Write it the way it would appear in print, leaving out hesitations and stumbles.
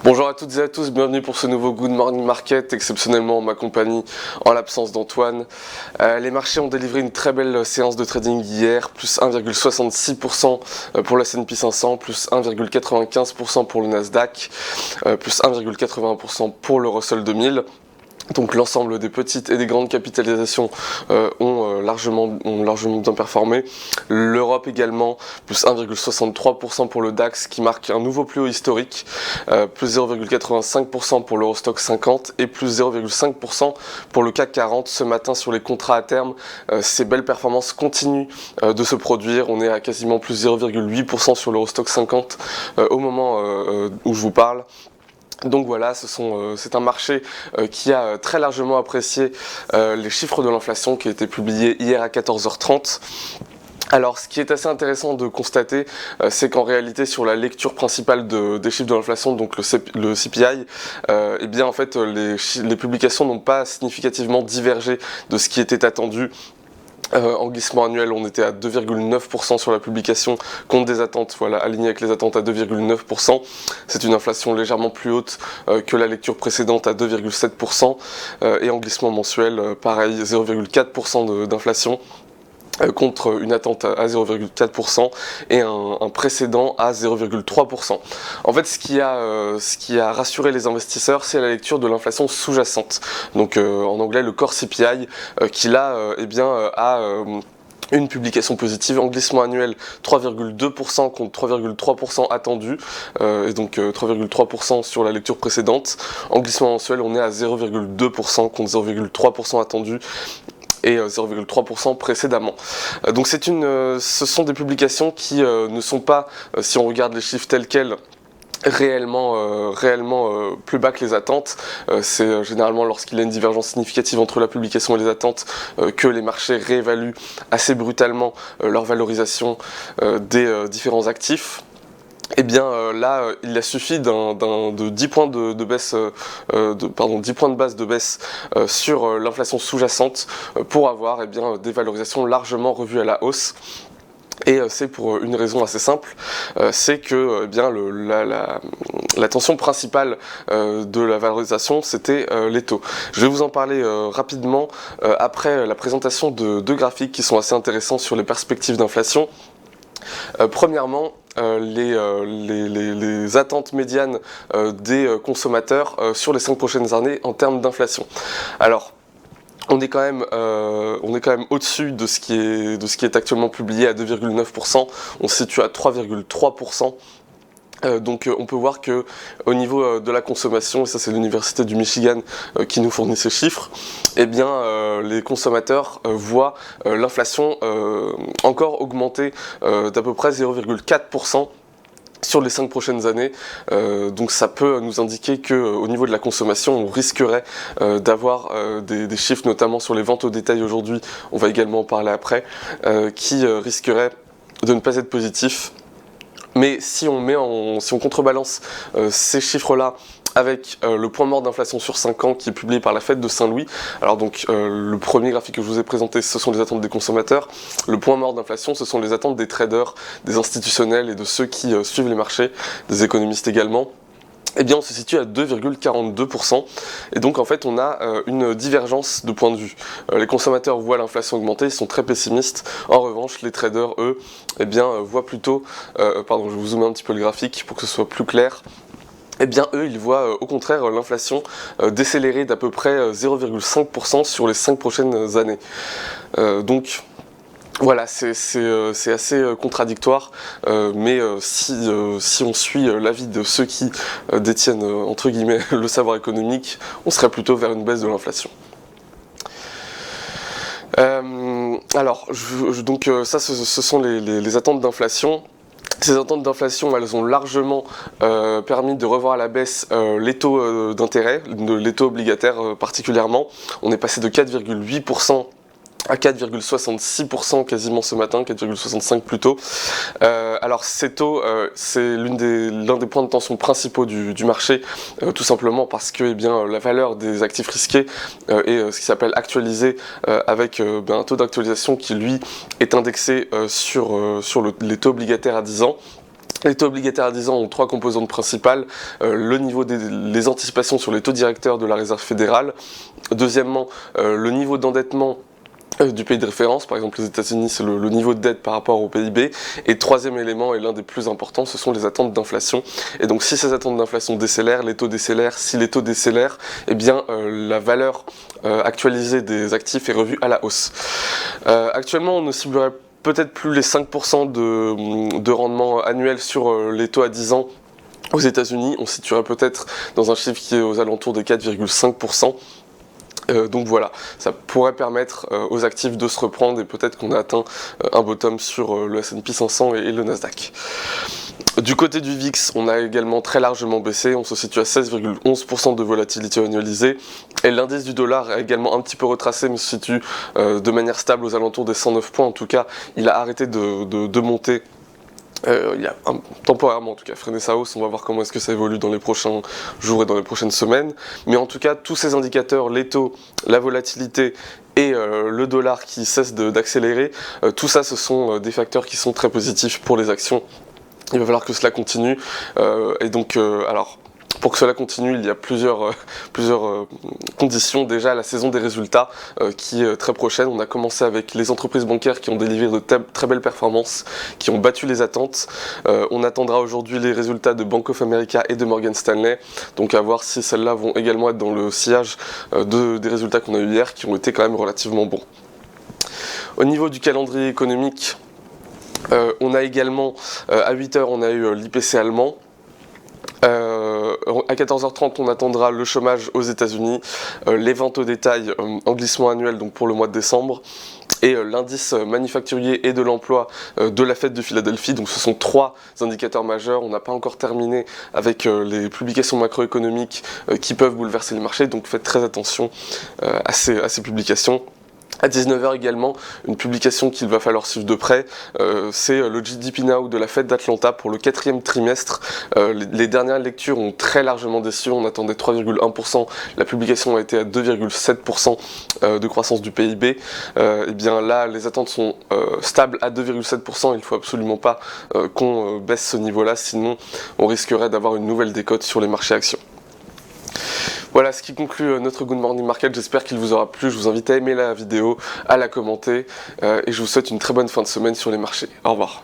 Bonjour à toutes et à tous, bienvenue pour ce nouveau Good Morning Market, exceptionnellement en ma compagnie, en l'absence d'Antoine. Les marchés ont délivré une très belle séance de trading hier, plus 1,66% pour le S&P 500, plus 1,95% pour le Nasdaq, plus 1,80% pour le Russell 2000. Donc l'ensemble des petites et des grandes capitalisations ont largement bien performé. L'Europe également, plus 1,63% pour le DAX qui marque un nouveau plus haut historique, plus 0,85% pour l'Eurostock 50 et plus 0,5% pour le CAC 40 ce matin sur les contrats à terme. Ces belles performances continuent de se produire. On est à quasiment plus 0,8% sur l'Eurostock 50 au moment où je vous parle. Donc voilà, c'est un marché qui a très largement apprécié les chiffres de l'inflation qui ont été publiés hier à 14h30. Alors ce qui est assez intéressant de constater, c'est qu'en réalité sur la lecture principale des chiffres de l'inflation, donc le CPI, eh bien en fait les publications n'ont pas significativement divergé de ce qui était attendu. En glissement annuel, on était à 2,9% sur la publication contre des attentes, voilà, aligné avec les attentes à 2,9%. C'est une inflation légèrement plus haute que la lecture précédente à 2,7%. Et en glissement mensuel, pareil, 0,4% d'inflation. Contre une attente à 0,4% et un précédent à 0,3%. En fait, ce qui a rassuré les investisseurs, c'est la lecture de l'inflation sous-jacente. Donc en anglais, le core CPI, qui là, a une publication positive en glissement annuel 3,2% contre 3,3% attendu, et donc 3,3% sur la lecture précédente. En glissement mensuel, on est à 0,2% contre 0,3% attendu et 0,3% précédemment. Donc ce sont des publications qui ne sont pas, si on regarde les chiffres tels quels, réellement plus bas que les attentes. C'est généralement lorsqu'il y a une divergence significative entre la publication et les attentes que les marchés réévaluent assez brutalement leur valorisation des différents actifs. Eh bien là, il a suffi de 10 points de baisse, 10 points de base de baisse sur l'inflation sous-jacente pour avoir des valorisations largement revues à la hausse. Et c'est pour une raison assez simple, c'est que la tension principale de la valorisation, c'était les taux. Je vais vous en parler rapidement après la présentation de deux graphiques qui sont assez intéressants sur les perspectives d'inflation. Premièrement, les attentes médianes des consommateurs sur les 5 prochaines années en termes d'inflation. Alors, on est quand même au-dessus de ce qui est actuellement publié à 2,9%. On se situe à 3,3%. Donc on peut voir que au niveau de la consommation, et ça c'est l'université du Michigan qui nous fournit ces chiffres, eh bien les consommateurs voient l'inflation encore augmenter d'à peu près 0,4% sur les 5 prochaines années. Donc ça peut nous indiquer qu'au niveau de la consommation, on risquerait d'avoir des chiffres, notamment sur les ventes au détail aujourd'hui, on va également en parler après, qui risqueraient de ne pas être positifs. Mais si on contrebalance ces chiffres-là avec le point mort d'inflation sur 5 ans qui est publié par la Fed de Saint-Louis. Alors donc le premier graphique que je vous ai présenté, ce sont les attentes des consommateurs. Le point mort d'inflation, ce sont les attentes des traders, des institutionnels et de ceux qui suivent les marchés, des économistes également. Eh bien on se situe à 2,42% et donc en fait on a une divergence de point de vue. Les consommateurs voient l'inflation augmenter, ils sont très pessimistes. En revanche les traders eux, eh bien voient plutôt, je vais vous zoomer un petit peu le graphique pour que ce soit plus clair. Eh bien eux ils voient au contraire l'inflation décélérer d'à peu près 0,5% sur les 5 prochaines années. Donc voilà, c'est assez contradictoire, mais si on suit l'avis de ceux qui détiennent entre guillemets le savoir économique, on serait plutôt vers une baisse de l'inflation. Alors, ça ce sont les attentes d'inflation. Ces attentes d'inflation, elles ont largement permis de revoir à la baisse les taux d'intérêt, les taux obligataires particulièrement. On est passé de 4,8% à 4,66% quasiment ce matin, 4,65 plutôt. Alors ces taux, c'est l'un des points de tension principaux du marché, tout simplement parce que la valeur des actifs risqués est ce qui s'appelle actualisé avec un taux d'actualisation qui lui est indexé sur les taux obligataires à 10 ans. Les taux obligataires à 10 ans ont 3 composantes principales. Le niveau des anticipations sur les taux directeurs de la Réserve fédérale. Deuxièmement, le niveau d'endettement du pays de référence, par exemple les États-Unis, c'est le niveau de dette par rapport au PIB. Et troisième élément, et l'un des plus importants, ce sont les attentes d'inflation. Et donc si ces attentes d'inflation décélèrent, les taux décélèrent. Si les taux décélèrent, eh bien la valeur actualisée des actifs est revue à la hausse. Actuellement, on ne ciblerait peut-être plus les 5% de rendement annuel sur les taux à 10 ans aux États-Unis. On situerait peut-être dans un chiffre qui est aux alentours de 4,5%. Donc voilà, ça pourrait permettre aux actifs de se reprendre et peut-être qu'on a atteint un bottom sur le S&P 500 et le Nasdaq. Du côté du VIX, on a également très largement baissé, on se situe à 16,11% de volatilité annualisée et l'indice du dollar a également un petit peu retracé mais se situe de manière stable aux alentours des 109 points. En tout cas, il a arrêté de monter. Il a temporairement en tout cas freiné sa hausse, on va voir comment est-ce que ça évolue dans les prochains jours et dans les prochaines semaines. Mais en tout cas, tous ces indicateurs, les taux, la volatilité et le dollar qui cesse d'accélérer, tout ça ce sont des facteurs qui sont très positifs pour les actions. Il va falloir que cela continue. Et donc, alors, pour que cela continue, il y a plusieurs conditions. Déjà, la saison des résultats qui est très prochaine. On a commencé avec les entreprises bancaires qui ont délivré de très belles performances, qui ont battu les attentes. On attendra aujourd'hui les résultats de Bank of America et de Morgan Stanley. Donc à voir si celles-là vont également être dans le sillage des résultats qu'on a eu hier, qui ont été quand même relativement bons. Au niveau du calendrier économique, on a également, à 8h, on a eu l'IPC allemand. À 14h30, on attendra le chômage aux États-Unis, les ventes au détail en glissement annuel donc pour le mois de décembre, et l'indice manufacturier et de l'emploi de la Fed de Philadelphie. Donc ce sont 3 indicateurs majeurs. On n'a pas encore terminé avec les publications macroéconomiques qui peuvent bouleverser les marchés, donc faites très attention à ces publications. À 19h également, une publication qu'il va falloir suivre de près, c'est le GDP Now de la Fed d'Atlanta pour le 4e trimestre. Les dernières lectures ont très largement déçu, on attendait 3,1%, la publication a été à 2,7% de croissance du PIB. Et bien là, les attentes sont stables à 2,7%, il ne faut absolument pas qu'on baisse ce niveau-là, sinon on risquerait d'avoir une nouvelle décote sur les marchés actions. Voilà ce qui conclut notre Good Morning Market, j'espère qu'il vous aura plu, je vous invite à aimer la vidéo, à la commenter et je vous souhaite une très bonne fin de semaine sur les marchés. Au revoir.